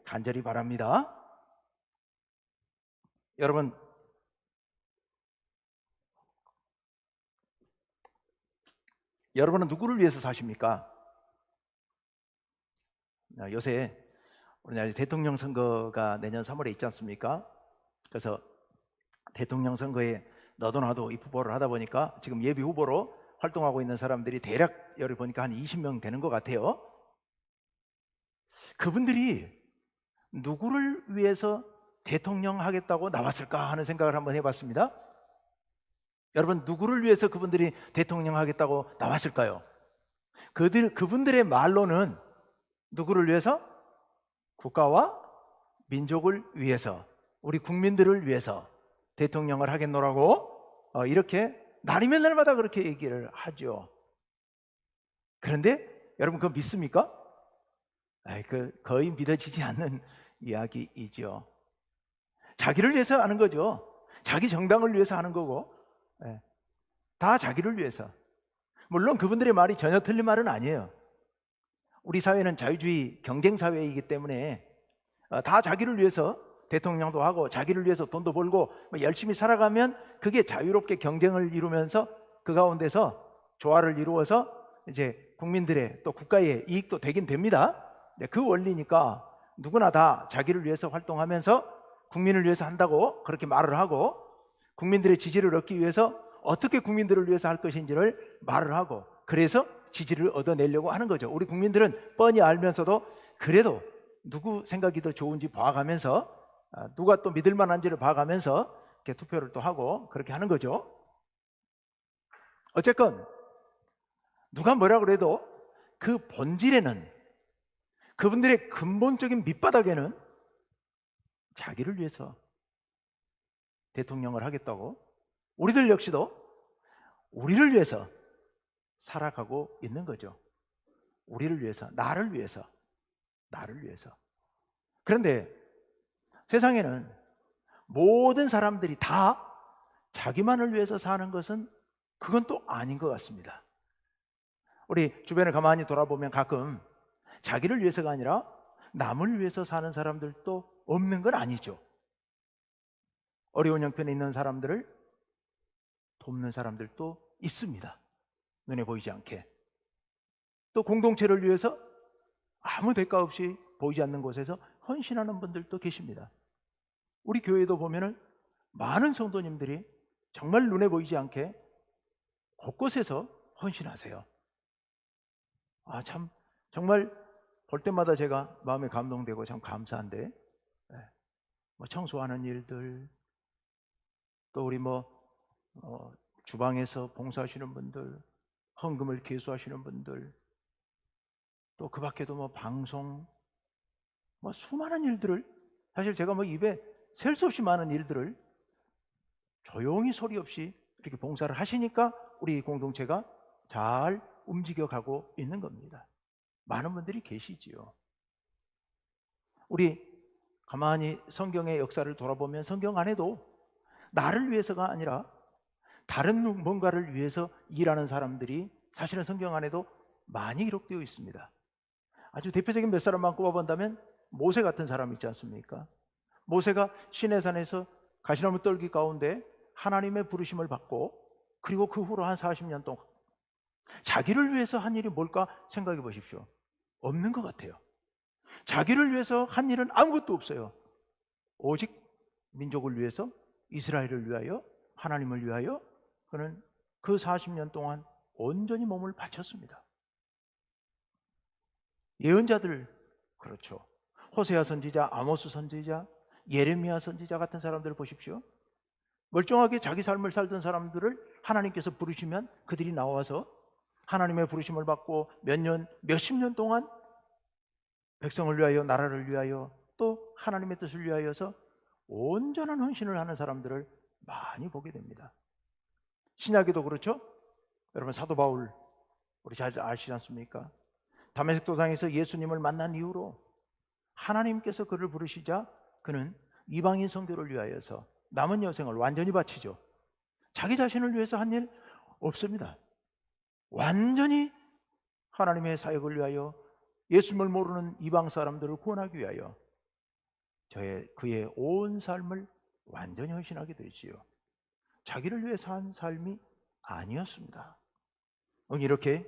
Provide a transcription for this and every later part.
간절히 바랍니다. 여러분, 여러분은 누구를 위해서 사십니까? 요새 우리나라 대통령 선거가 내년 3월에 있지 않습니까? 그래서 대통령 선거에 너도 나도 입 후보를 하다 보니까 지금 예비 후보로 활동하고 있는 사람들이 대략 여기 보니까 한 20명 되는 것 같아요. 그분들이 누구를 위해서 대통령 하겠다고 나왔을까 하는 생각을 한번 해봤습니다. 여러분, 누구를 위해서 그분들이 대통령 하겠다고 나왔을까요? 그분들의 말로는 누구를 위해서? 국가와 민족을 위해서, 우리 국민들을 위해서 대통령을 하겠노라고 이렇게 날이면 날마다 그렇게 얘기를 하죠. 그런데 여러분, 그거 믿습니까? 거의 믿어지지 않는 이야기이죠. 자기를 위해서 하는 거죠. 자기 정당을 위해서 하는 거고, 다 자기를 위해서. 물론 그분들의 말이 전혀 틀린 말은 아니에요. 우리 사회는 자유주의 경쟁 사회이기 때문에 다 자기를 위해서 대통령도 하고 자기를 위해서 돈도 벌고 열심히 살아가면 그게 자유롭게 경쟁을 이루면서 그 가운데서 조화를 이루어서 이제 국민들의 또 국가의 이익도 되긴 됩니다. 그 원리니까 누구나 다 자기를 위해서 활동하면서 국민을 위해서 한다고 그렇게 말을 하고, 국민들의 지지를 얻기 위해서 어떻게 국민들을 위해서 할 것인지를 말을 하고, 그래서 지지를 얻어내려고 하는 거죠. 우리 국민들은 뻔히 알면서도 그래도 누구 생각이 더 좋은지 봐가면서, 누가 또 믿을 만한지를 봐가면서 이렇게 투표를 또 하고 그렇게 하는 거죠. 어쨌건 누가 뭐라 그래도 그 본질에는, 그분들의 근본적인 밑바닥에는 자기를 위해서 대통령을 하겠다고, 우리들 역시도 우리를 위해서 살아가고 있는 거죠. 우리를 위해서, 나를 위해서, 나를 위해서. 그런데 세상에는 모든 사람들이 다 자기만을 위해서 사는 것은 그건 또 아닌 것 같습니다. 우리 주변을 가만히 돌아보면 가끔 자기를 위해서가 아니라 남을 위해서 사는 사람들도 없는 건 아니죠. 어려운 형편에 있는 사람들을 돕는 사람들도 있습니다. 눈에 보이지 않게. 또 공동체를 위해서 아무 대가 없이 보이지 않는 곳에서 헌신하는 분들도 계십니다. 우리 교회도 보면은 많은 성도님들이 정말 눈에 보이지 않게 곳곳에서 헌신하세요. 참 정말 볼 때마다 제가 마음에 감동되고 참 감사한데, 청소하는 일들, 또 우리 주방에서 봉사하시는 분들, 헌금을 계수하시는 분들, 또 그 밖에도 방송, 수많은 일들을, 사실 제가 입에 셀 수 없이 많은 일들을 조용히 소리 없이 이렇게 봉사를 하시니까 우리 공동체가 잘 움직여가고 있는 겁니다. 많은 분들이 계시지요. 우리 가만히 성경의 역사를 돌아보면 성경 안에도 나를 위해서가 아니라 다른 뭔가를 위해서 일하는 사람들이 사실은 성경 안에도 많이 기록되어 있습니다. 아주 대표적인 몇 사람만 꼽아본다면 모세 같은 사람 있지 않습니까? 모세가 시내산에서 가시나무 떨기 가운데 하나님의 부르심을 받고, 그리고 그 후로 한 40년 동안 자기를 위해서 한 일이 뭘까 생각해 보십시오. 없는 것 같아요. 자기를 위해서 한 일은 아무것도 없어요. 오직 민족을 위해서, 이스라엘을 위하여, 하나님을 위하여 그는 그 40년 동안 온전히 몸을 바쳤습니다. 예언자들, 그렇죠. 호세아 선지자, 아모스 선지자, 예레미야 선지자 같은 사람들을 보십시오. 멀쩡하게 자기 삶을 살던 사람들을 하나님께서 부르시면 그들이 나와서 하나님의 부르심을 받고 몇십 년 동안 백성을 위하여, 나라를 위하여, 또 하나님의 뜻을 위하여서 온전한 헌신을 하는 사람들을 많이 보게 됩니다. 신약에도 그렇죠. 여러분, 사도 바울 우리 잘 아시지 않습니까? 다메섹 도상에서 예수님을 만난 이후로 하나님께서 그를 부르시자 그는 이방인 선교를 위하여서 남은 여생을 완전히 바치죠. 자기 자신을 위해서 한 일 없습니다. 완전히 하나님의 사역을 위하여, 예수님을 모르는 이방 사람들을 구원하기 위하여 그의 온 삶을 완전히 헌신하게 되지요. 자기를 위해 산 삶이 아니었습니다. 이렇게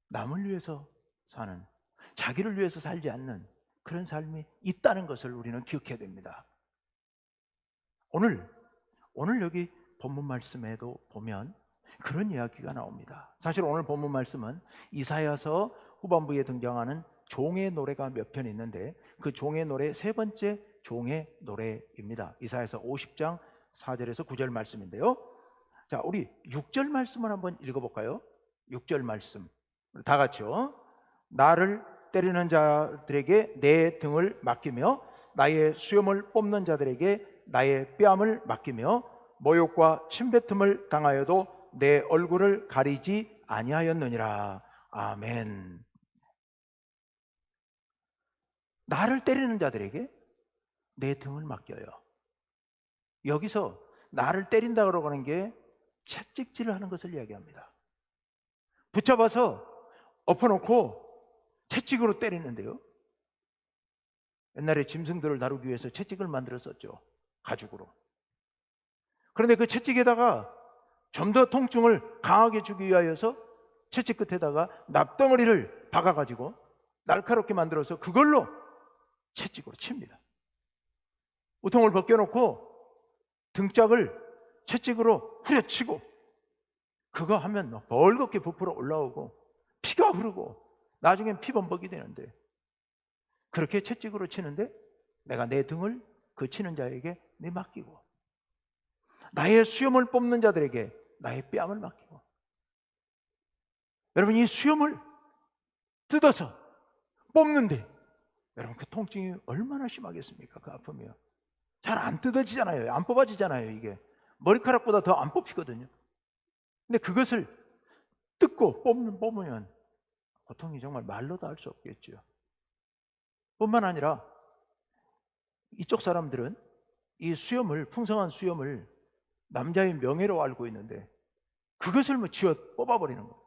남을 위해서 사는, 자기를 위해서 살지 않는 그런 삶이 있다는 것을 우리는 기억해야 됩니다. 오늘 여기 본문 말씀에도 보면 그런 이야기가 나옵니다. 사실 오늘 본문 말씀은 이사야서 후반부에 등장하는 종의 노래가 몇 편 있는데 그 종의 노래 세 번째 종의 노래입니다. 이사야서 50장 4절에서 9절 말씀인데요. 자, 우리 6절 말씀을 한번 읽어볼까요? 6절 말씀 다 같이요. 나를 때리는 자들에게 내 등을 맡기며 나의 수염을 뽑는 자들에게 나의 뺨을 맡기며 모욕과 침뱉음을 당하여도 내 얼굴을 가리지 아니하였느니라. 아멘. 나를 때리는 자들에게 내 등을 맡겨요. 여기서 나를 때린다고 하는 게 채찍질을 하는 것을 이야기합니다. 붙잡아서 엎어놓고 채찍으로 때리는데요. 옛날에 짐승들을 다루기 위해서 채찍을 만들었었죠. 가죽으로. 그런데 그 채찍에다가 좀 더 통증을 강하게 주기 위하여서 채찍 끝에다가 납덩어리를 박아가지고 날카롭게 만들어서 그걸로 채찍으로 칩니다. 우통을 벗겨놓고 등짝을 채찍으로 후려치고 그거 하면 막 벌겋게 부풀어 올라오고 피가 흐르고 나중엔 피범벅이 되는데 그렇게 채찍으로 치는데 내가 내 등을 그 치는 자에게 내 맡기고 나의 수염을 뽑는 자들에게 나의 뺨을 맡기고 여러분 이 수염을 뜯어서 뽑는데 여러분 그 통증이 얼마나 심하겠습니까? 그 아픔이요. 잘 안 뜯어지잖아요. 안 뽑아지잖아요. 이게 머리카락보다 더 안 뽑히거든요. 근데 그것을 뜯고 뽑으면 고통이 정말 말로도 할 수 없겠죠. 뿐만 아니라 이쪽 사람들은 이 수염을, 풍성한 수염을 남자의 명예로 알고 있는데 그것을 쥐어 뽑아버리는 거예요.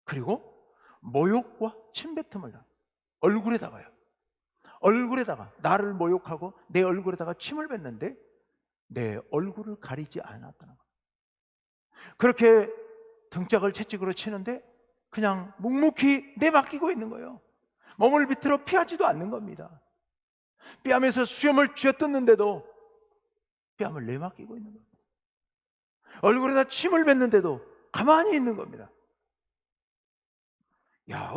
그리고 모욕과 침뱉음을 얼굴에다가 나를 모욕하고 내 얼굴에다가 침을 뱉는데 내 얼굴을 가리지 않았다는 거예요. 그렇게 등짝을 채찍으로 치는데 그냥 묵묵히 내맡기고 있는 거예요. 몸을 비틀어 피하지도 않는 겁니다. 뺨에서 수염을 쥐어뜯는데도 뺨을 내맡기고 있는 겁니다. 얼굴에다 침을 뱉는데도 가만히 있는 겁니다. 야,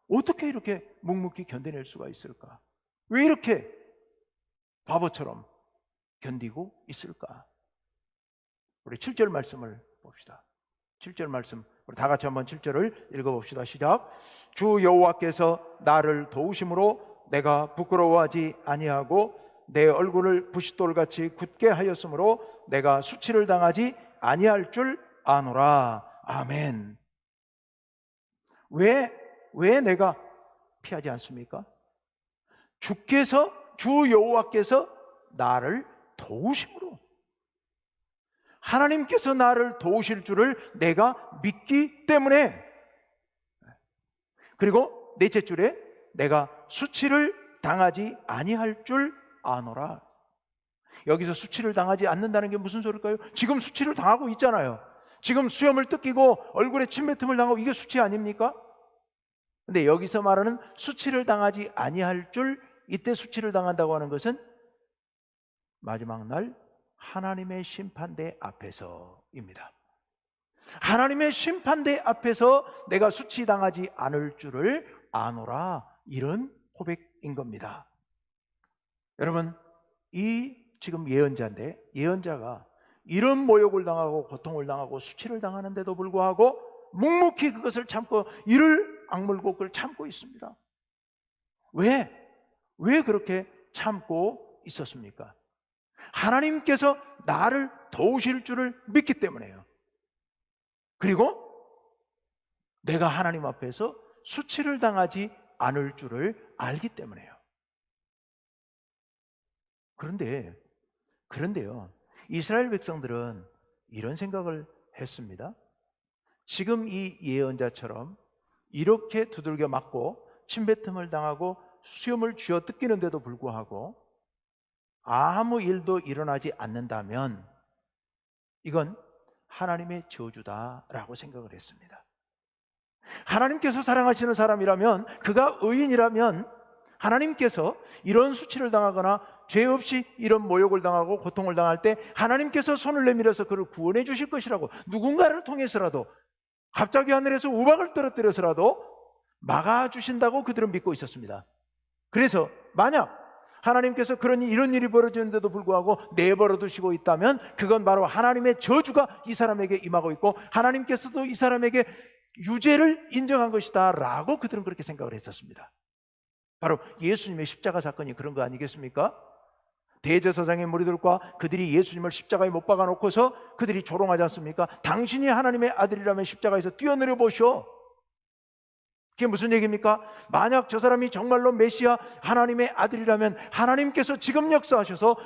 어떻게 이렇게 묵묵히 견뎌낼 수가 있을까? 왜 이렇게 바보처럼 견디고 있을까? 우리 7절 말씀을 봅시다. 7절 말씀 우리 다 같이 한번 7절을 읽어봅시다. 시작. 주 여호와께서 나를 도우심으로 내가 부끄러워하지 아니하고 내 얼굴을 부싯돌같이 굳게 하였으므로 내가 수치를 당하지 아니할 줄 아노라. 아멘. 왜 내가 피하지 않습니까? 주 여호와께서 나를 도우심으로, 하나님께서 나를 도우실 줄을 내가 믿기 때문에, 그리고 넷째 줄에 내가 수치를 당하지 아니할 줄 아노라. 여기서 수치를 당하지 않는다는 게 무슨 소리일까요? 지금 수치를 당하고 있잖아요. 지금 수염을 뜯기고 얼굴에 침뱉음을 당하고 이게 수치 아닙니까? 근데 여기서 말하는 수치를 당하지 아니할 줄, 이때 수치를 당한다고 하는 것은 마지막 날 하나님의 심판대 앞에서입니다. 하나님의 심판대 앞에서 내가 수치당하지 않을 줄을 아노라, 이런 고백인 겁니다. 여러분, 이 지금 예언자인데, 예언자가 이런 모욕을 당하고 고통을 당하고 수치를 당하는데도 불구하고 묵묵히 그것을 참고 이를 악물고 그걸 참고 있습니다. 왜 그렇게 참고 있었습니까? 하나님께서 나를 도우실 줄을 믿기 때문에요. 그리고 내가 하나님 앞에서 수치를 당하지 않을 줄을 알기 때문에요. 그런데요, 이스라엘 백성들은 이런 생각을 했습니다. 지금 이 예언자처럼 이렇게 두들겨 맞고 침뱉음을 당하고 수염을 쥐어뜯기는데도 불구하고 아무 일도 일어나지 않는다면 이건 하나님의 저주다라고 생각을 했습니다. 하나님께서 사랑하시는 사람이라면, 그가 의인이라면 하나님께서 이런 수치를 당하거나 죄 없이 이런 모욕을 당하고 고통을 당할 때 하나님께서 손을 내밀어서 그를 구원해 주실 것이라고, 누군가를 통해서라도, 갑자기 하늘에서 우박을 떨어뜨려서라도 막아주신다고 그들은 믿고 있었습니다. 그래서 만약 하나님께서 이런 일이 벌어지는데도 불구하고 내버려 두시고 있다면 그건 바로 하나님의 저주가 이 사람에게 임하고 있고 하나님께서도 이 사람에게 유죄를 인정한 것이다 라고 그들은 그렇게 생각을 했었습니다. 바로 예수님의 십자가 사건이 그런 거 아니겠습니까? 대제사장의 무리들과 그들이 예수님을 십자가에 못 박아 놓고서 그들이 조롱하지 않습니까? 당신이 하나님의 아들이라면 십자가에서 뛰어내려 보시오. 그게 무슨 얘기입니까? 만약 저 사람이 정말로 메시아 하나님의 아들이라면 하나님께서 지금 역사하셔서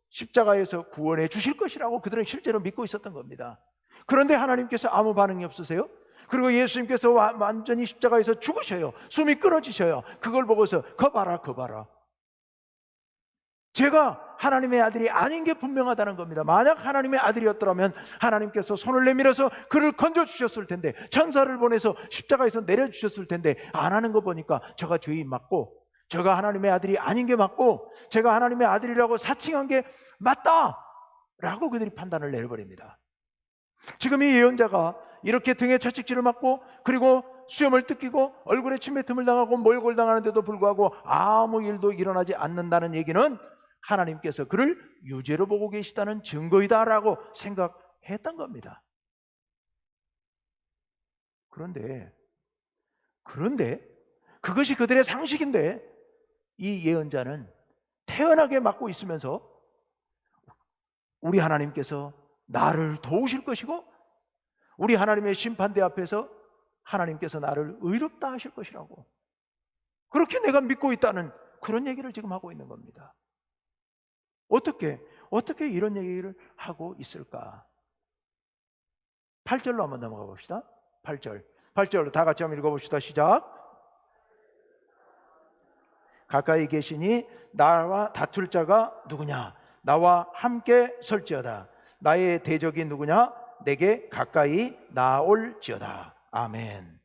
십자가에서 구원해 주실 것이라고 그들은 실제로 믿고 있었던 겁니다. 그런데 하나님께서 아무 반응이 없으세요? 그리고 예수님께서 완전히 십자가에서 죽으셔요. 숨이 끊어지셔요. 그걸 보고서 거 봐라. 제가 하나님의 아들이 아닌 게 분명하다는 겁니다. 만약 하나님의 아들이었더라면 하나님께서 손을 내밀어서 그를 건져주셨을 텐데, 천사를 보내서 십자가에서 내려주셨을 텐데 안 하는 거 보니까 저가 죄인 맞고, 저가 하나님의 아들이 아닌 게 맞고, 제가 하나님의 아들이라고 사칭한 게 맞다 라고 그들이 판단을 내려버립니다. 지금 이 예언자가 이렇게 등에 채찍질을 맞고 그리고 수염을 뜯기고 얼굴에 침뱉음을 당하고 모욕을 당하는데도 불구하고 아무 일도 일어나지 않는다는 얘기는 하나님께서 그를 유죄로 보고 계시다는 증거이다라고 생각했던 겁니다. 그런데 그것이 그들의 상식인데 이 예언자는 태연하게 맞고 있으면서 우리 하나님께서 나를 도우실 것이고 우리 하나님의 심판대 앞에서 하나님께서 나를 의롭다 하실 것이라고, 그렇게 내가 믿고 있다는 그런 얘기를 지금 하고 있는 겁니다. 어떻게 이런 얘기를 하고 있을까? 8절로 한번 넘어가 봅시다. 8절로 다 같이 한번 읽어봅시다. 시작. 가까이 계시니 나와 다툴 자가 누구냐? 나와 함께 설지어다. 나의 대적이 누구냐? 내게 가까이 나올지어다. 아멘.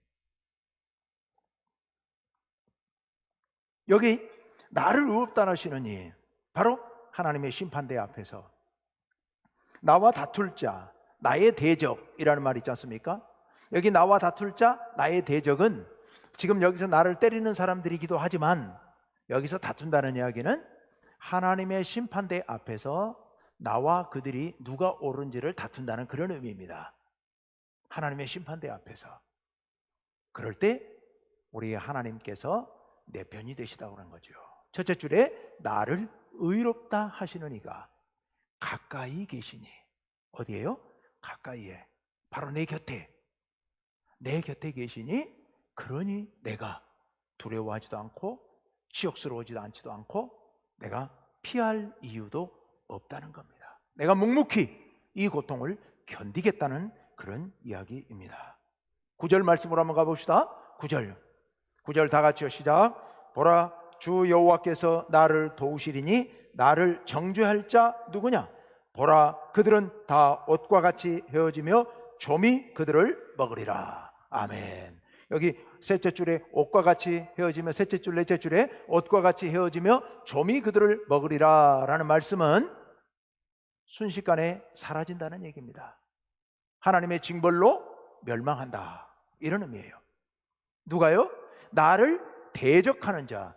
여기 나를 의롭다 하시느니 바로 하나님의 심판대 앞에서 나와 다툴 자, 나의 대적이라는 말이 있지 않습니까? 여기 나와 다툴 자, 나의 대적은 지금 여기서 나를 때리는 사람들이기도 하지만 여기서 다툰다는 이야기는 하나님의 심판대 앞에서 나와 그들이 누가 옳은지를 다툰다는 그런 의미입니다. 하나님의 심판대 앞에서. 그럴 때 우리 하나님께서 내 편이 되시다고 하는 거죠. 첫째 줄에 나를 의롭다 하시는 이가 가까이 계시니, 어디에요? 가까이에, 바로 내 곁에 계시니, 그러니 내가 두려워하지도 않고 치욕스러워지도 않지도 않고 내가 피할 이유도 없다는 겁니다. 내가 묵묵히 이 고통을 견디겠다는 그런 이야기입니다. 9절 말씀으로 한번 가봅시다. 9절 다 같이요. 시작. 보라, 주 여호와께서 나를 도우시리니 나를 정죄할 자 누구냐? 보라, 그들은 다 옷과 같이 헤어지며 좀이 그들을 먹으리라. 아멘. 여기 셋째 줄에 옷과 같이 헤어지며, 셋째 줄, 넷째 줄에 옷과 같이 헤어지며 좀이 그들을 먹으리라 라는 말씀은 순식간에 사라진다는 얘기입니다. 하나님의 징벌로 멸망한다, 이런 의미예요. 누가요? 나를 대적하는 자,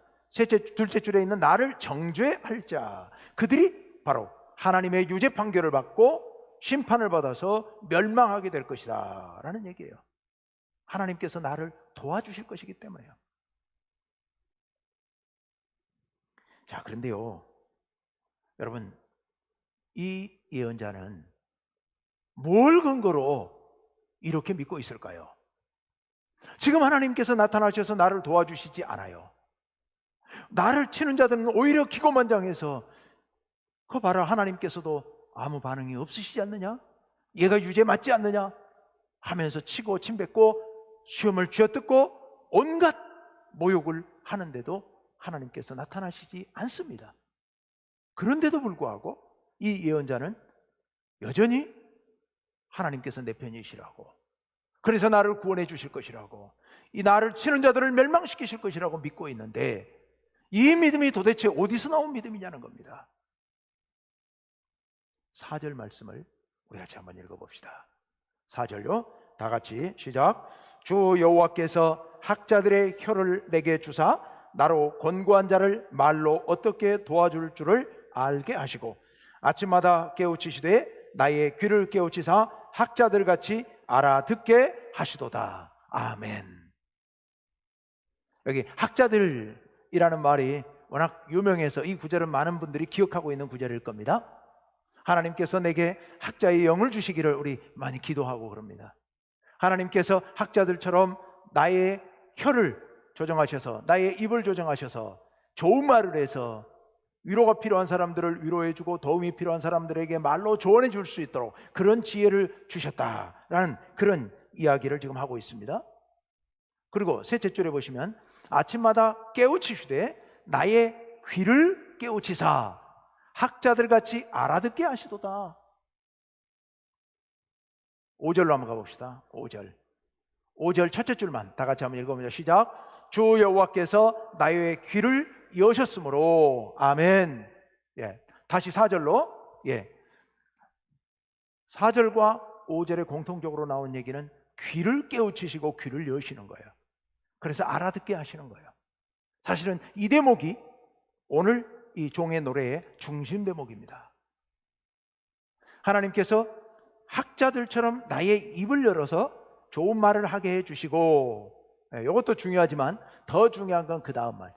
둘째 줄에 있는 나를 정죄할 자, 그들이 바로 하나님의 유죄 판결을 받고 심판을 받아서 멸망하게 될 것이다 라는 얘기예요. 하나님께서 나를 도와주실 것이기 때문에요. 자, 그런데요, 여러분, 이 예언자는 뭘 근거로 이렇게 믿고 있을까요? 지금 하나님께서 나타나셔서 나를 도와주시지 않아요. 나를 치는 자들은 오히려 기고만장해서 그거 봐라, 하나님께서도 아무 반응이 없으시지 않느냐? 얘가 유죄 맞지 않느냐? 하면서 치고 침뱉고 수염을 쥐어뜯고 온갖 모욕을 하는데도 하나님께서 나타나시지 않습니다. 그런데도 불구하고 이 예언자는 여전히 하나님께서 내 편이시라고, 그래서 나를 구원해 주실 것이라고, 이 나를 치는 자들을 멸망시키실 것이라고 믿고 있는데, 이 믿음이 도대체 어디서 나온 믿음이냐는 겁니다. 4절 말씀을 우리 같이 한번 읽어봅시다. 4절요, 다 같이 시작. 주 여호와께서 학자들의 혀를 내게 주사 나로 권고한 자를 말로 어떻게 도와줄 줄을 알게 하시고, 아침마다 깨우치시되 나의 귀를 깨우치사 학자들 같이 알아듣게 하시도다. 아멘. 여기 학자들이라는 말이 워낙 유명해서 이 구절은 많은 분들이 기억하고 있는 구절일 겁니다. 하나님께서 내게 학자의 영을 주시기를 우리 많이 기도하고 그럽니다. 하나님께서 학자들처럼 나의 혀를 조정하셔서, 나의 입을 조정하셔서 좋은 말을 해서 위로가 필요한 사람들을 위로해주고 도움이 필요한 사람들에게 말로 조언해 줄 수 있도록 그런 지혜를 주셨다라는 그런 이야기를 지금 하고 있습니다. 그리고 셋째 줄에 보시면 아침마다 깨우치시되 나의 귀를 깨우치사 학자들 같이 알아듣게 하시도다. 5절로 한번 가봅시다. 5절 첫째 줄만 다 같이 한번 읽어보자. 시작. 주 여호와께서 나의 귀를 여셨으므로. 아멘. 예. 다시 4절로. 예. 4절과 5절에 공통적으로 나온 얘기는 귀를 깨우치시고 귀를 여시는 거예요. 그래서 알아듣게 하시는 거예요. 사실은 이 대목이 오늘 이 종의 노래의 중심 대목입니다. 하나님께서 학자들처럼 나의 입을 열어서 좋은 말을 하게 해주시고, 이것도 중요하지만 더 중요한 건 그 다음 말.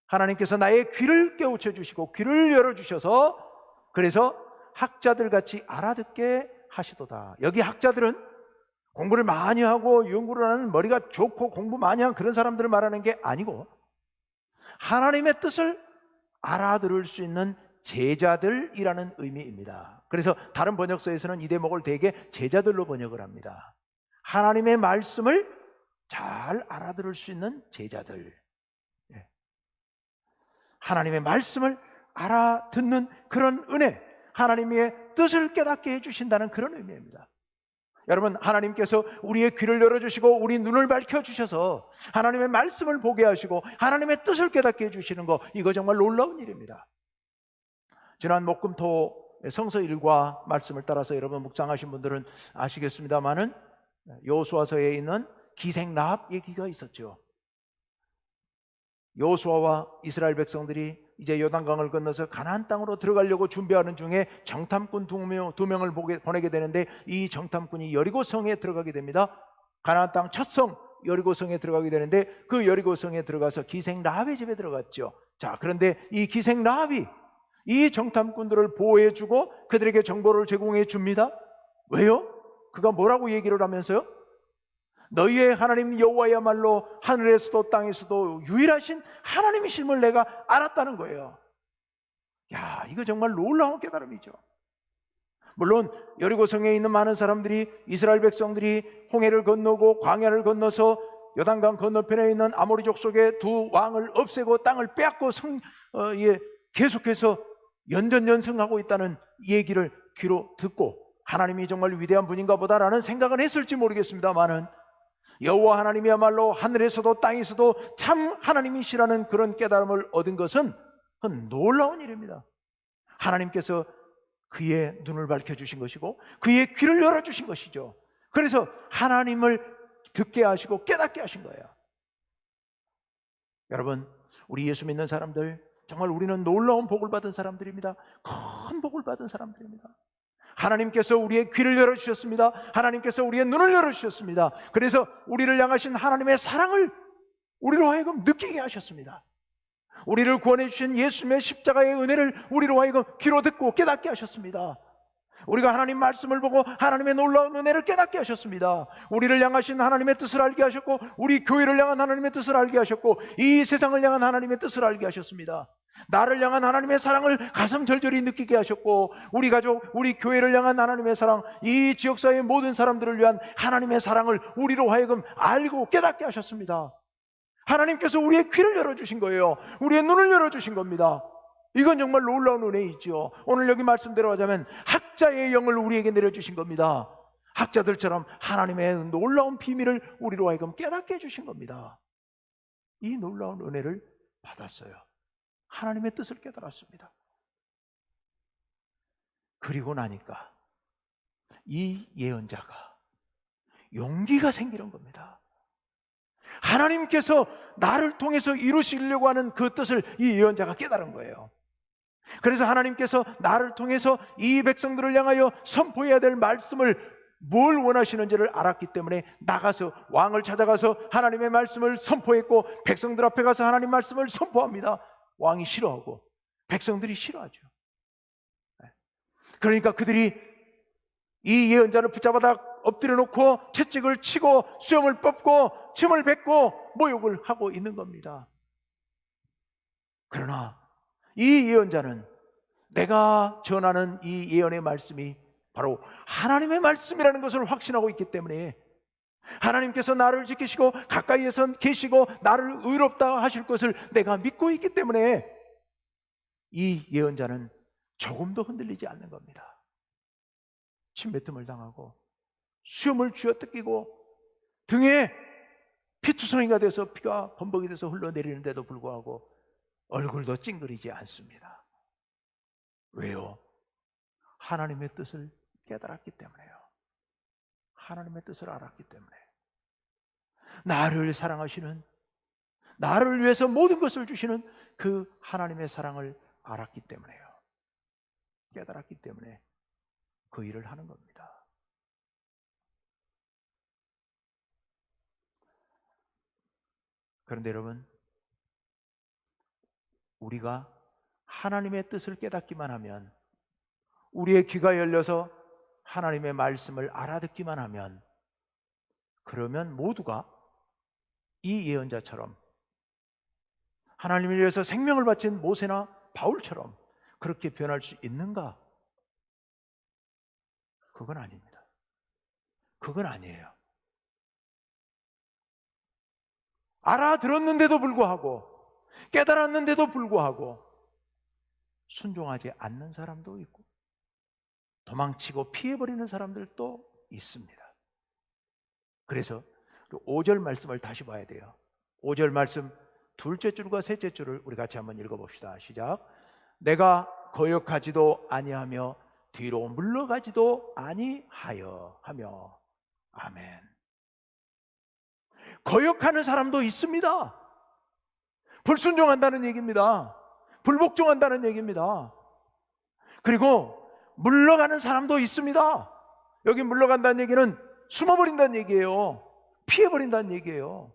하나님께서 나의 귀를 깨우쳐 주시고 귀를 열어주셔서 그래서 학자들 같이 알아듣게 하시도다. 여기 학자들은 공부를 많이 하고 연구를 하는 머리가 좋고 공부 많이 한 그런 사람들을 말하는 게 아니고, 하나님의 뜻을 알아들을 수 있는 제자들이라는 의미입니다. 그래서 다른 번역서에서는 이 대목을 대개 제자들로 번역을 합니다. 하나님의 말씀을 잘 알아들을 수 있는 제자들, 하나님의 말씀을 알아듣는 그런 은혜, 하나님의 뜻을 깨닫게 해주신다는 그런 의미입니다. 여러분, 하나님께서 우리의 귀를 열어주시고 우리 눈을 밝혀주셔서 하나님의 말씀을 보게 하시고 하나님의 뜻을 깨닫게 해주시는 거, 이거 정말 놀라운 일입니다. 지난 목금토 성서 일과 말씀을 따라서 여러분 묵상하신 분들은 아시겠습니다마는 여호수아서에 있는 기생라합 얘기가 있었죠. 여호수아와 이스라엘 백성들이 이제 요단강을 건너서 가나안 땅으로 들어가려고 준비하는 중에 정탐꾼 두 명을 보내게 되는데, 이 정탐꾼이 여리고성에 들어가게 됩니다. 가나안 땅 첫 성 여리고성에 들어가게 되는데, 그 여리고성에 들어가서 기생라합의 집에 들어갔죠. 자, 그런데 이 기생라합이 이 정탐꾼들을 보호해주고 그들에게 정보를 제공해 줍니다. 왜요? 그가 뭐라고 얘기를 하면서요? 너희의 하나님 여호와야말로 하늘에서도 땅에서도 유일하신 하나님이심을 내가 알았다는 거예요. 야, 이거 정말 놀라운 깨달음이죠. 물론 여리고성에 있는 많은 사람들이, 이스라엘 백성들이 홍해를 건너고 광야를 건너서 요단강 건너편에 있는 아모리 족속의 두 왕을 없애고 땅을 빼앗고 계속해서 연전연승하고 있다는 얘기를 귀로 듣고 하나님이 정말 위대한 분인가 보다라는 생각은 했을지 모르겠습니다만은, 여호와 하나님이야말로 하늘에서도 땅에서도 참 하나님이시라는 그런 깨달음을 얻은 것은 놀라운 일입니다. 하나님께서 그의 눈을 밝혀주신 것이고 그의 귀를 열어주신 것이죠. 그래서 하나님을 듣게 하시고 깨닫게 하신 거예요. 여러분, 우리 예수 믿는 사람들, 정말 우리는 놀라운 복을 받은 사람들입니다. 큰 복을 받은 사람들입니다. 하나님께서 우리의 귀를 열어주셨습니다. 하나님께서 우리의 눈을 열어주셨습니다. 그래서 우리를 향하신 하나님의 사랑을 우리로 하여금 느끼게 하셨습니다. 우리를 구원해 주신 예수님의 십자가의 은혜를 우리로 하여금 귀로 듣고 깨닫게 하셨습니다. 우리가 하나님 말씀을 보고 하나님의 놀라운 은혜를 깨닫게 하셨습니다. 우리를 향하신 하나님의 뜻을 알게 하셨고, 우리 교회를 향한 하나님의 뜻을 알게 하셨고, 이 세상을 향한 하나님의 뜻을 알게 하셨습니다. 나를 향한 하나님의 사랑을 가슴 절절히 느끼게 하셨고, 우리 가족, 우리 교회를 향한 하나님의 사랑, 이 지역사회의 모든 사람들을 위한 하나님의 사랑을 우리로 하여금 알고 깨닫게 하셨습니다. 하나님께서 우리의 귀를 열어주신 거예요. 우리의 눈을 열어주신 겁니다. 이건 정말 놀라운 은혜이죠. 오늘 여기 말씀대로 하자면 학자의 영을 우리에게 내려주신 겁니다. 학자들처럼 하나님의 놀라운 비밀을 우리로 하여금 깨닫게 해주신 겁니다. 이 놀라운 은혜를 받았어요. 하나님의 뜻을 깨달았습니다. 그리고 나니까 이 예언자가 용기가 생기는 겁니다. 하나님께서 나를 통해서 이루시려고 하는 그 뜻을 이 예언자가 깨달은 거예요. 그래서 하나님께서 나를 통해서 이 백성들을 향하여 선포해야 될 말씀을 뭘 원하시는지를 알았기 때문에 나가서 왕을 찾아가서 하나님의 말씀을 선포했고, 백성들 앞에 가서 하나님 말씀을 선포합니다. 왕이 싫어하고 백성들이 싫어하죠. 그러니까 그들이 이 예언자를 붙잡아다 엎드려 놓고 채찍을 치고 수염을 뽑고 침을 뱉고 모욕을 하고 있는 겁니다. 그러나 이 예언자는 내가 전하는 이 예언의 말씀이 바로 하나님의 말씀이라는 것을 확신하고 있기 때문에, 하나님께서 나를 지키시고 가까이에서 계시고 나를 의롭다 하실 것을 내가 믿고 있기 때문에 이 예언자는 조금도 흔들리지 않는 겁니다. 침뱉음을 당하고 수염을 쥐어뜯기고 등에 피투성이가 돼서 피가 범벅이 돼서 흘러내리는데도 불구하고 얼굴도 찡그리지 않습니다. 왜요? 하나님의 뜻을 깨달았기 때문에요. 하나님의 뜻을 알았기 때문에. 나를 사랑하시는, 나를 위해서 모든 것을 주시는 그 하나님의 사랑을 알았기 때문에요. 깨달았기 때문에 그 일을 하는 겁니다. 그런데 여러분, 우리가 하나님의 뜻을 깨닫기만 하면, 우리의 귀가 열려서 하나님의 말씀을 알아듣기만 하면, 그러면 모두가 이 예언자처럼 하나님을 위해서 생명을 바친 모세나 바울처럼 그렇게 변할 수 있는가? 그건 아닙니다. 그건 아니에요. 알아들었는데도 불구하고, 깨달았는데도 불구하고 순종하지 않는 사람도 있고 도망치고 피해버리는 사람들도 있습니다. 그래서 5절 말씀을 다시 봐야 돼요. 5절 말씀 둘째 줄과 셋째 줄을 우리 같이 한번 읽어봅시다. 시작. 내가 거역하지도 아니하며 뒤로 물러가지도 아니하여 하며. 아멘. 거역하는 사람도 있습니다. 불순종한다는 얘기입니다. 불복종한다는 얘기입니다. 그리고 물러가는 사람도 있습니다. 여기 물러간다는 얘기는 숨어버린다는 얘기예요. 피해버린다는 얘기예요.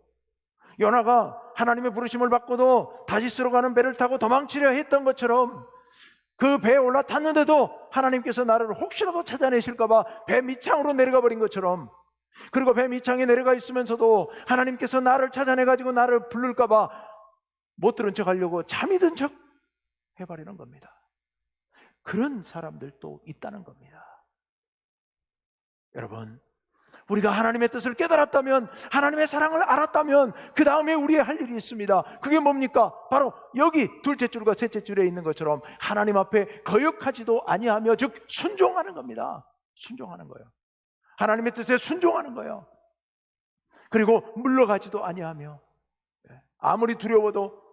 요나가 하나님의 부르심을 받고도 다시스로 가는 배를 타고 도망치려 했던 것처럼, 그 배에 올라탔는데도 하나님께서 나를 혹시라도 찾아내실까봐 배 밑창으로 내려가 버린 것처럼, 그리고 배 밑창에 내려가 있으면서도 하나님께서 나를 찾아내가지고 나를 부를까봐 못 들은 척 하려고 잠이 든 척 해버리는 겁니다. 그런 사람들도 있다는 겁니다. 여러분, 우리가 하나님의 뜻을 깨달았다면, 하나님의 사랑을 알았다면 그 다음에 우리의 할 일이 있습니다. 그게 뭡니까? 바로 여기 둘째 줄과 셋째 줄에 있는 것처럼 하나님 앞에 거역하지도 아니하며, 즉 순종하는 겁니다. 순종하는 거예요. 하나님의 뜻에 순종하는 거예요. 그리고 물러가지도 아니하며, 아무리 두려워도,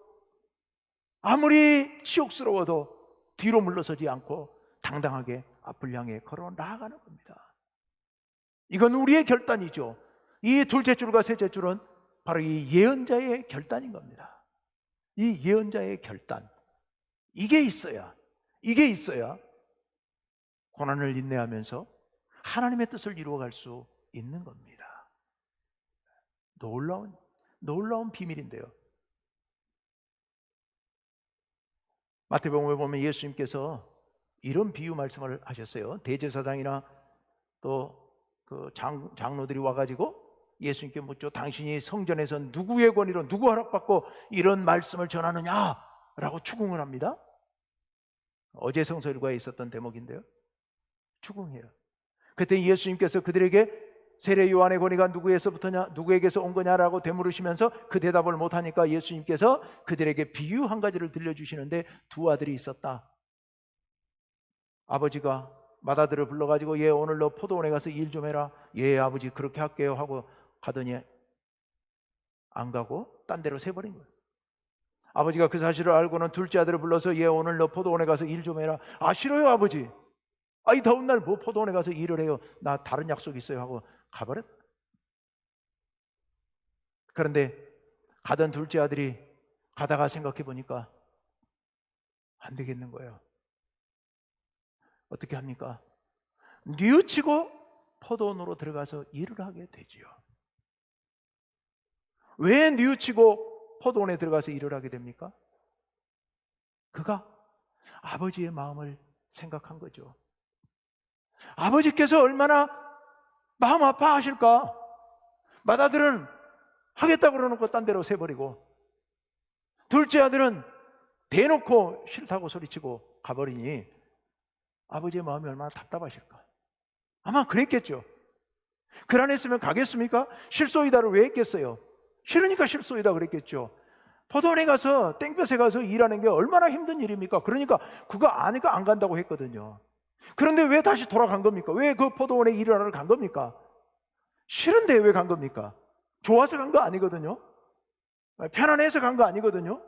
아무리 치욕스러워도 뒤로 물러서지 않고 당당하게 앞을 향해 걸어 나아가는 겁니다. 이건 우리의 결단이죠. 이 둘째 줄과 셋째 줄은 바로 이 예언자의 결단인 겁니다. 이 예언자의 결단, 이게 있어야 고난을 인내하면서 하나님의 뜻을 이루어갈 수 있는 겁니다. 놀라운 비밀인데요. 마태복음에 보면 예수님께서 이런 비유 말씀을 하셨어요. 대제사장이나 또 그 장로들이 와가지고 예수님께 묻죠. 당신이 성전에서 누구의 권위로, 누구 허락받고 이런 말씀을 전하느냐? 라고 추궁을 합니다. 어제 성서 일과에 있었던 대목인데요. 추궁해요. 그때 예수님께서 그들에게 세례 요한의 권위가 누구에서부터냐, 누구에게서 온 거냐라고 되물으시면서 그 대답을 못하니까 예수님께서 그들에게 비유 한 가지를 들려주시는데, 두 아들이 있었다. 아버지가 맏아들을 불러가지고 얘 오늘 너 포도원에 가서 일 좀 해라. 예 아버지 그렇게 할게요 하고 가더니 안 가고 딴 데로 새버린 거예요. 아버지가 그 사실을 알고는 둘째 아들을 불러서 얘 오늘 너 포도원에 가서 일 좀 해라. 아 싫어요 아버지. 이 더운 날 뭐 포도원에 가서 일을 해요. 나 다른 약속 있어요 하고 가버렸다. 그런데 가던 둘째 아들이 가다가 생각해 보니까 안 되겠는 거예요. 어떻게 합니까? 뉘우치고 포도원으로 들어가서 일을 하게 되지요. 왜 뉘우치고 포도원에 들어가서 일을 하게 됩니까? 그가 아버지의 마음을 생각한 거죠. 아버지께서 얼마나 마음 아파하실까? 맏아들은 하겠다고 그러놓고 딴 데로 새버리고, 둘째 아들은 대놓고 싫다고 소리치고 가버리니 아버지의 마음이 얼마나 답답하실까? 아마 그랬겠죠. 글 안 했으면 가겠습니까? 실소이다를 왜 했겠어요? 싫으니까 실소이다 그랬겠죠. 포도원에 가서 땡볕에 가서 일하는 게 얼마나 힘든 일입니까? 그러니까 그가 아니까 안 간다고 했거든요. 그런데 왜 다시 돌아간 겁니까? 왜 그 포도원에 일을 하러 간 겁니까? 싫은데 왜 간 겁니까? 좋아서 간 거 아니거든요. 편안해서 간 거 아니거든요.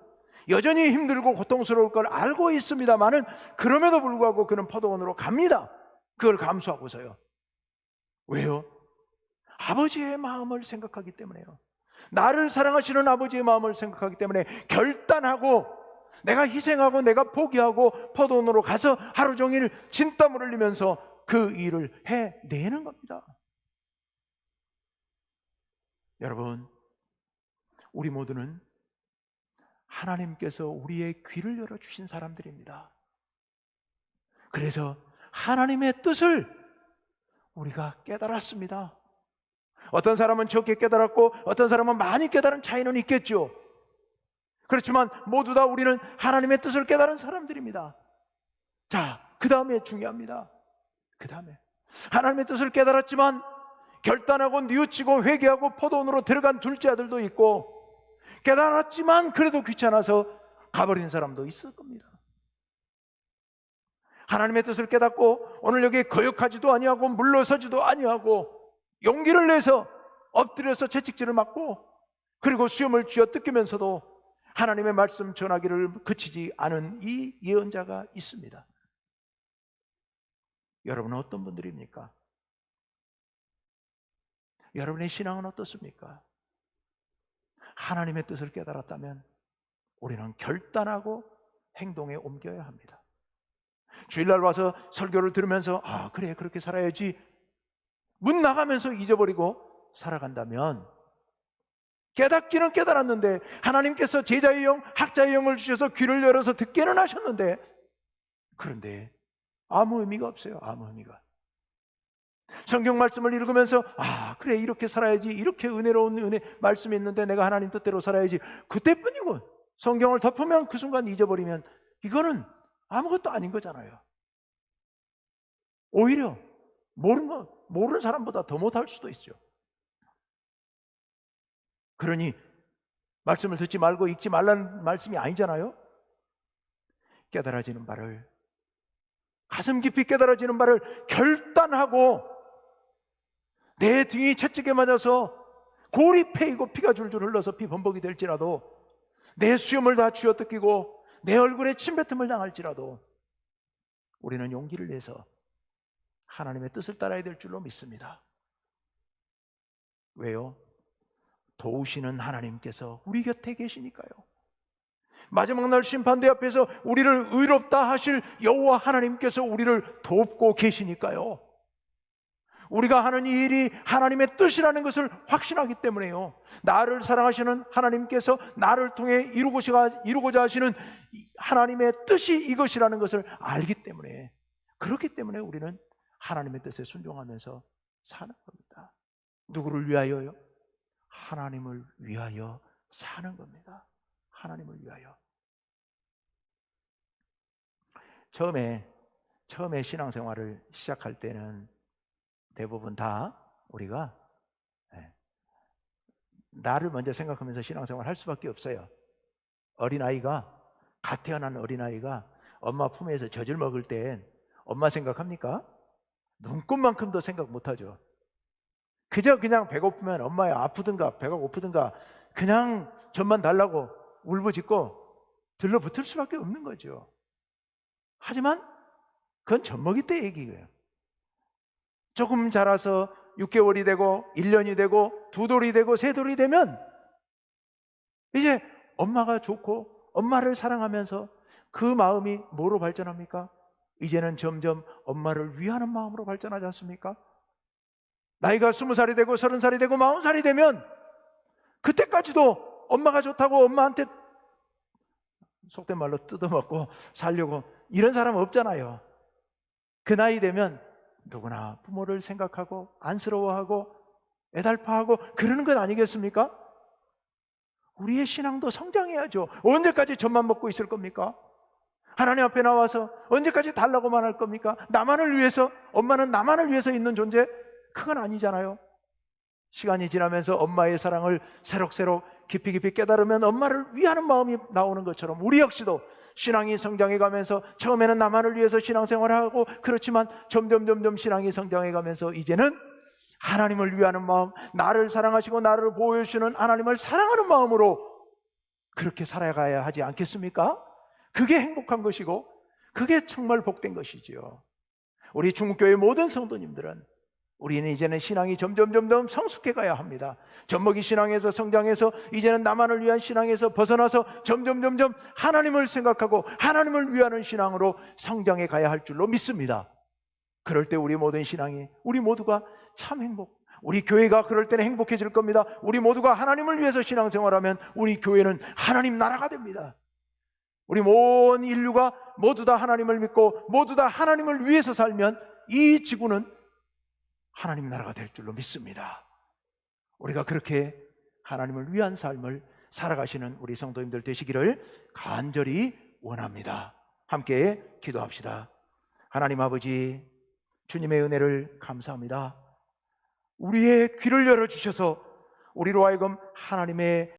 여전히 힘들고 고통스러울 걸 알고 있습니다만은 그럼에도 불구하고 그는 포도원으로 갑니다. 그걸 감수하고서요. 왜요? 아버지의 마음을 생각하기 때문에요. 나를 사랑하시는 아버지의 마음을 생각하기 때문에 결단하고 내가 희생하고 내가 포기하고 포도원으로 가서 하루 종일 진땀을 흘리면서 그 일을 해내는 겁니다. 여러분, 우리 모두는 하나님께서 우리의 귀를 열어주신 사람들입니다. 그래서 하나님의 뜻을 우리가 깨달았습니다. 어떤 사람은 적게 깨달았고 어떤 사람은 많이 깨달은 차이는 있겠죠. 그렇지만 모두 다 우리는 하나님의 뜻을 깨달은 사람들입니다. 자, 그 다음에 중요합니다. 그 다음에 하나님의 뜻을 깨달았지만 결단하고 뉘우치고 회개하고 포도원으로 들어간 둘째 아들도 있고, 깨달았지만 그래도 귀찮아서 가버린 사람도 있을 겁니다. 하나님의 뜻을 깨닫고 오늘 여기에 거역하지도 아니하고 물러서지도 아니하고 용기를 내서 엎드려서 채찍질을 맞고 그리고 수염을 쥐어뜯기면서도 하나님의 말씀 전하기를 그치지 않은 이 예언자가 있습니다. 여러분은 어떤 분들입니까? 여러분의 신앙은 어떻습니까? 하나님의 뜻을 깨달았다면 우리는 결단하고 행동에 옮겨야 합니다. 주일날 와서 설교를 들으면서 그래 그렇게 살아야지 문 나가면서 잊어버리고 살아간다면, 깨닫기는 깨달았는데 하나님께서 제자의 영, 학자의 영을 주셔서 귀를 열어서 듣게는 하셨는데, 그런데 아무 의미가 없어요. 아무 의미가. 성경 말씀을 읽으면서 그래 이렇게 살아야지, 이렇게 은혜로운 은혜 말씀이 있는데 내가 하나님 뜻대로 살아야지, 그때뿐이고 성경을 덮으면 그 순간 잊어버리면 이거는 아무것도 아닌 거잖아요. 오히려 모르는 사람보다 더 못할 수도 있죠. 그러니 말씀을 듣지 말고 읽지 말라는 말씀이 아니잖아요. 깨달아지는 바를, 가슴 깊이 깨달아지는 바를 결단하고 내 등이 채찍에 맞아서 골이 패이고 피가 줄줄 흘러서 피 범벅이 될지라도, 내 수염을 다 쥐어뜯기고 내 얼굴에 침뱉음을 당할지라도 우리는 용기를 내서 하나님의 뜻을 따라야 될 줄로 믿습니다. 왜요? 도우시는 하나님께서 우리 곁에 계시니까요. 마지막 날 심판대 앞에서 우리를 의롭다 하실 여호와 하나님께서 우리를 돕고 계시니까요. 우리가 하는 이 일이 하나님의 뜻이라는 것을 확신하기 때문에요. 나를 사랑하시는 하나님께서 나를 통해 이루고자 하시는 하나님의 뜻이 이것이라는 것을 알기 때문에, 그렇기 때문에 우리는 하나님의 뜻에 순종하면서 사는 겁니다. 누구를 위하여요? 하나님을 위하여 사는 겁니다. 하나님을 위하여. 처음에 신앙생활을 시작할 때는 대부분 다 우리가 나를 먼저 생각하면서 신앙생활 할 수밖에 없어요. 어린아이가, 갓 태어난 어린아이가 엄마 품에서 젖을 먹을 땐 엄마 생각합니까? 눈곱만큼도 생각 못하죠. 그냥 배고프면 엄마야 아프든가 배가 고프든가 그냥 젖만 달라고 울부짖고 들러붙을 수밖에 없는 거죠. 하지만 그건 젖먹이 때 얘기예요. 조금 자라서 6개월이 되고 1년이 되고 2돌이 되고 3돌이 되면 이제 엄마가 좋고 엄마를 사랑하면서 그 마음이 뭐로 발전합니까? 이제는 점점 엄마를 위하는 마음으로 발전하지 않습니까? 나이가 20살이 되고 30살이 되고 40살이 되면 그때까지도 엄마가 좋다고 엄마한테 속된 말로 뜯어먹고 살려고 이런 사람은 없잖아요. 그 나이 되면 누구나 부모를 생각하고 안쓰러워하고 애달파하고 그러는 건 아니겠습니까? 우리의 신앙도 성장해야죠. 언제까지 젖만 먹고 있을 겁니까? 하나님 앞에 나와서 언제까지 달라고만 할 겁니까? 나만을 위해서, 엄마는 나만을 위해서 있는 존재? 그건 아니잖아요. 시간이 지나면서 엄마의 사랑을 새록새록 깊이 깨달으면 엄마를 위하는 마음이 나오는 것처럼 우리 역시도 신앙이 성장해가면서 처음에는 나만을 위해서 신앙생활을 하고 그렇지만 점점 신앙이 성장해가면서 이제는 하나님을 위하는 마음, 나를 사랑하시고 나를 보호해 주시는 하나님을 사랑하는 마음으로 그렇게 살아가야 하지 않겠습니까? 그게 행복한 것이고 그게 정말 복된 것이지요. 우리 중국교회 모든 성도님들은 우리는 이제는 신앙이 점점 성숙해 가야 합니다. 젖먹이 신앙에서 성장해서 이제는 나만을 위한 신앙에서 벗어나서 점점 하나님을 생각하고 하나님을 위하는 신앙으로 성장해 가야 할 줄로 믿습니다. 그럴 때 우리 모든 신앙이, 우리 모두가 참 우리 교회가 그럴 때는 행복해질 겁니다. 우리 모두가 하나님을 위해서 신앙생활하면 우리 교회는 하나님 나라가 됩니다. 우리 온 인류가 모두 다 하나님을 믿고 모두 다 하나님을 위해서 살면 이 지구는 하나님 나라가 될 줄로 믿습니다. 우리가 그렇게 하나님을 위한 삶을 살아가시는 우리 성도님들 되시기를 간절히 원합니다. 함께 기도합시다. 하나님 아버지, 주님의 은혜를 감사합니다. 우리의 귀를 열어주셔서 우리로 하여금 하나님의